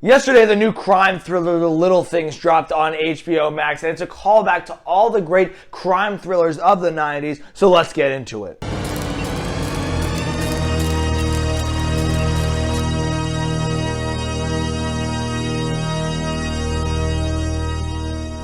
Yesterday, the new crime thriller The Little Things dropped on HBO Max, and it's a callback to all the great crime thrillers of the 90s, so let's get into it.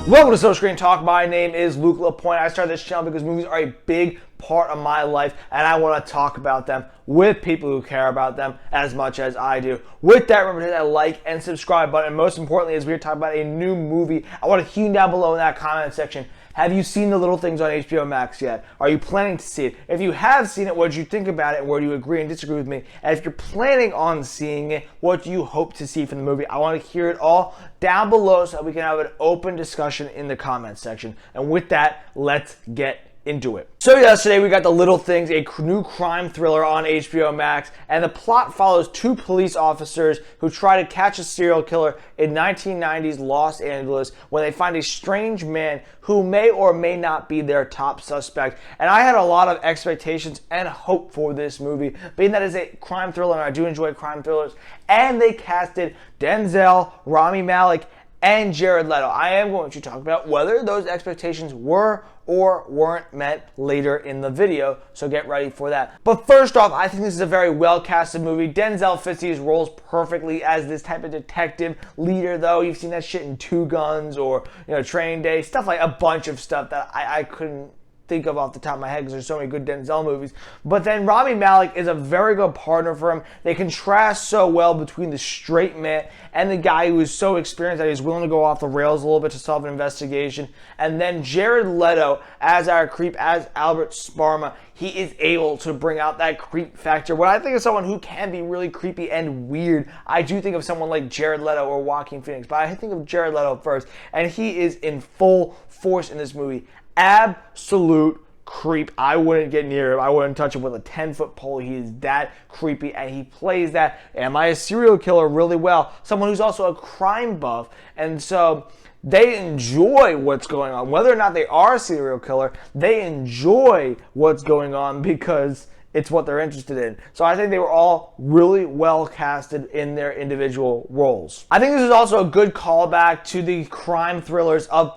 Welcome to So Screen Talk. My name is Luke LaPointe. I started this channel because movies are a big part of my life, and I want to talk about them with people who care about them as much as I do. With that, remember to hit that like and subscribe button. And most importantly, as we're talking about a new movie, I want to hear down below in that comment section. Have you seen The Little Things on HBO Max yet? Are you planning to see it? If you have seen it, what did you think about it? Where do you agree and disagree with me? And if you're planning on seeing it, what do you hope to see from the movie? I want to hear it all down below so that we can have an open discussion in the comment section. And with that, let's get into it. So yesterday we got The Little Things, a new crime thriller on HBO Max, and the plot follows two police officers who try to catch a serial killer in 1990s Los Angeles when they find a strange man who may or may not be their top suspect. And I had a lot of expectations and hope for this movie, being that it's a crime thriller, and I do enjoy crime thrillers, and they casted Denzel, Rami Malek, and Jared Leto. I am going to talk about whether those expectations were or weren't met later in the video, so get ready for that. But first off, I think this is a very well-casted movie. Denzel fits these roles perfectly as this type of detective leader, though. You've seen that shit in Two Guns or, Training Day, stuff like a bunch of stuff that I couldn't think of off the top of my head because there's so many good Denzel movies. But then Rami Malek is a very good partner for him. They contrast so well between the straight man and the guy who is so experienced that he's willing to go off the rails a little bit to solve an investigation. And then Jared Leto as our creep, as Albert Sparma, he is able to bring out that creep factor. When I think of someone who can be really creepy and weird, I do think of someone like Jared Leto or Joaquin Phoenix. But I think of Jared Leto first, and he is in full force in this movie. Absolute creep. I wouldn't get near him. I wouldn't touch him with a 10-foot pole. He is that creepy, and he plays that am I a serial killer really well. Someone who's also a crime buff, and so they enjoy what's going on. Whether or not they are a serial killer, they enjoy what's going on because it's what they're interested in. So I think they were all really well casted in their individual roles. I think this is also a good callback to the crime thrillers of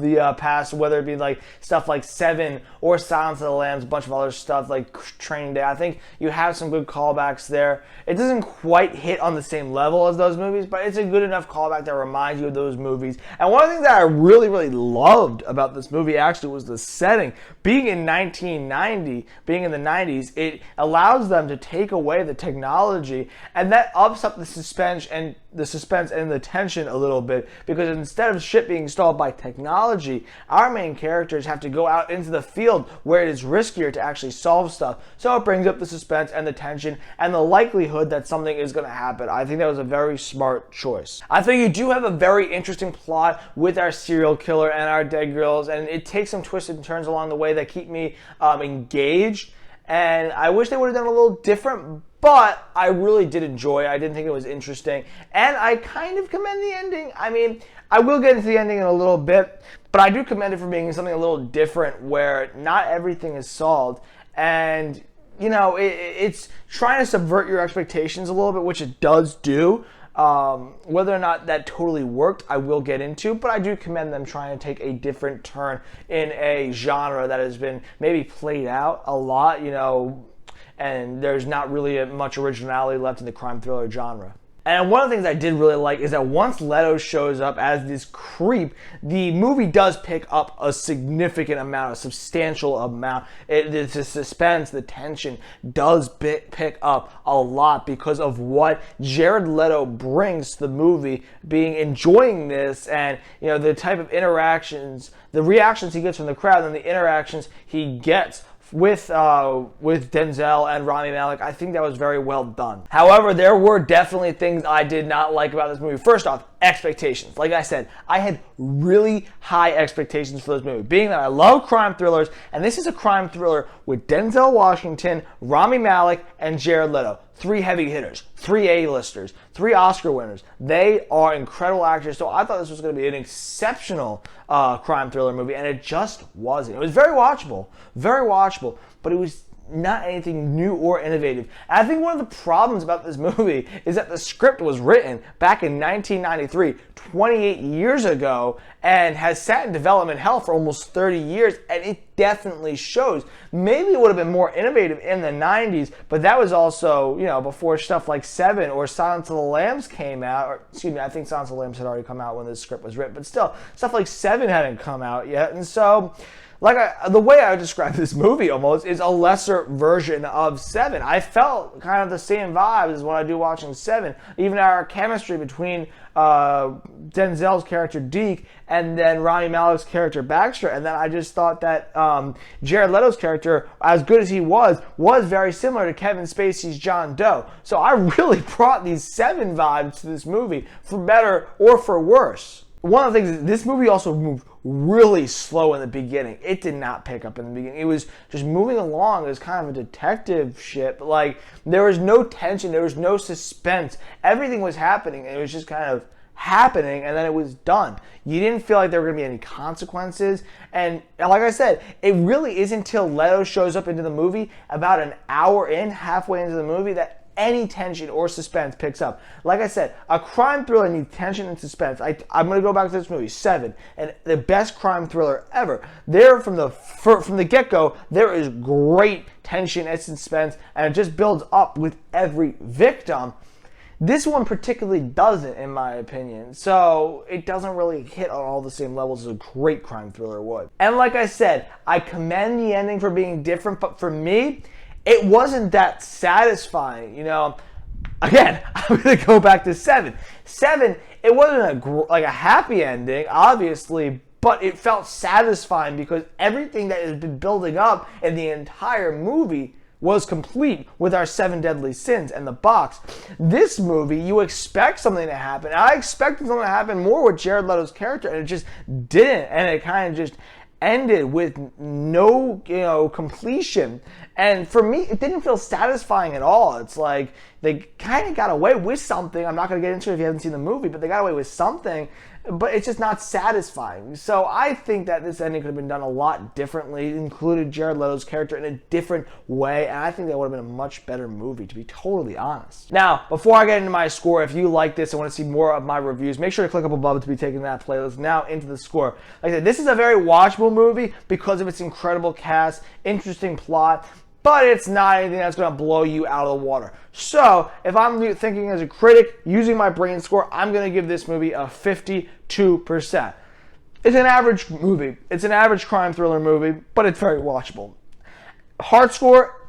the past, whether it be like stuff like Seven or Silence of the Lambs, a bunch of other stuff like Training Day. I think you have some good callbacks there. It doesn't quite hit on the same level as those movies, but it's a good enough callback that reminds you of those movies. And one of the things that I really, really loved about this movie actually was the setting. Being in 1990, being in the 90s, it allows them to take away the technology, and that ups up the suspense and the tension a little bit, because instead of shit being stalled by technology, our main characters have to go out into the field where it is riskier to actually solve stuff. So it brings up the suspense and the tension and the likelihood that something is going to happen. I think that was a very smart choice. I think you do have a very interesting plot with our serial killer and our dead girls, and it takes some twists and turns along the way that keep me engaged. And I wish they would have done a little different, but I really did enjoy it. I didn't think it was interesting. And I kind of commend the ending. I mean, I will get into the ending in a little bit, but I do commend it for being something a little different where not everything is solved. And, it's trying to subvert your expectations a little bit, which it does do. Whether or not that totally worked, I will get into, but I do commend them trying to take a different turn in a genre that has been maybe played out a lot, and there's not really much originality left in the crime thriller genre. And one of the things I did really like is that once Leto shows up as this creep, the movie does pick up a significant amount, a substantial amount. The suspense, the tension does pick up a lot because of what Jared Leto brings to the movie, enjoying this, and the type of interactions, the reactions he gets from the crowd, and the interactions he gets with Denzel and Rami Malek. I think that was very well done. However, there were definitely things I did not like about this movie. First off, expectations. Like I said, I had really high expectations for this movie, being that I love crime thrillers, and this is a crime thriller with Denzel Washington, Rami Malek, and Jared Leto. 3 heavy hitters, 3 A-listers, 3 Oscar winners. They are incredible actors, so I thought this was going to be an exceptional crime thriller movie, and it just wasn't. It was very watchable, but it was not anything new or innovative. And I think one of the problems about this movie is that the script was written back in 1993, 28 years ago, and has sat in development hell for almost 30 years, and it definitely shows. Maybe it would have been more innovative in the 90s, but that was also, before stuff like Seven or Silence of the Lambs came out, or excuse me, I think Silence of the Lambs had already come out when this script was written, but still, stuff like Seven hadn't come out yet, and so the way I would describe this movie almost is a lesser version of Seven. I felt kind of the same vibes as when I do watching Seven. Even our chemistry between Denzel's character Deke and then Rami Malek's character Baxter, and then I just thought that Jared Leto's character, as good as he was very similar to Kevin Spacey's John Doe. So I really brought these Seven vibes to this movie, for better or for worse. One of the things is this movie also moved really slow in the beginning. It did not pick up in the beginning. It was just moving along as kind of a detective ship. Like, there was no tension, there was no suspense. Everything was happening, and it was just kind of happening, and then it was done. You didn't feel like there were going to be any consequences. And like I said, it really isn't until Leto shows up into the movie, about an hour in, halfway into the movie, that any tension or suspense picks up. Like I said, a crime thriller needs tension and suspense. I'm going to go back to this movie, Seven, and the best crime thriller ever. There, from the get-go, there is great tension and suspense, and it just builds up with every victim. This one particularly doesn't, in my opinion, so it doesn't really hit on all the same levels as a great crime thriller would. And like I said, I commend the ending for being different, but for me, it wasn't that satisfying, Again, I'm going to go back to Seven. Seven, it wasn't a happy ending, obviously, but it felt satisfying because everything that has been building up in the entire movie was complete with our 7 deadly sins and the box. This movie, you expect something to happen. I expected something to happen more with Jared Leto's character, and it just didn't, and it kind of just ended with no, completion. And for me, it didn't feel satisfying at all. It's like they kind of got away with something. I'm not going to get into it if you haven't seen the movie, but they got away with something, but it's just not satisfying. So I think that this ending could have been done a lot differently. It included Jared Leto's character in a different way, and I think that would have been a much better movie, to be totally honest. Now, before I get into my score, if you like this and want to see more of my reviews, make sure to click up above to be taken to that playlist. Now into the score. Like I said, this is a very watchable movie because of its incredible cast, interesting plot, but it's not anything that's going to blow you out of the water. So, if I'm thinking as a critic, using my brain score, I'm going to give this movie a 52%. It's an average movie. It's an average crime thriller movie, but it's very watchable. Heart score,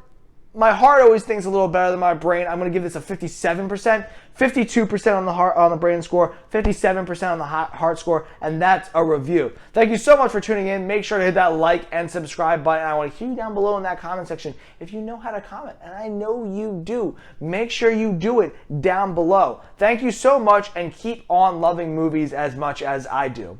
my heart always thinks a little better than my brain. I'm going to give this a 57%, 52% on the brain score, 57% on the heart score, and that's a review. Thank you so much for tuning in. Make sure to hit that like and subscribe button. I want to hear you down below in that comment section if you know how to comment, and I know you do. Make sure you do it down below. Thank you so much, and keep on loving movies as much as I do.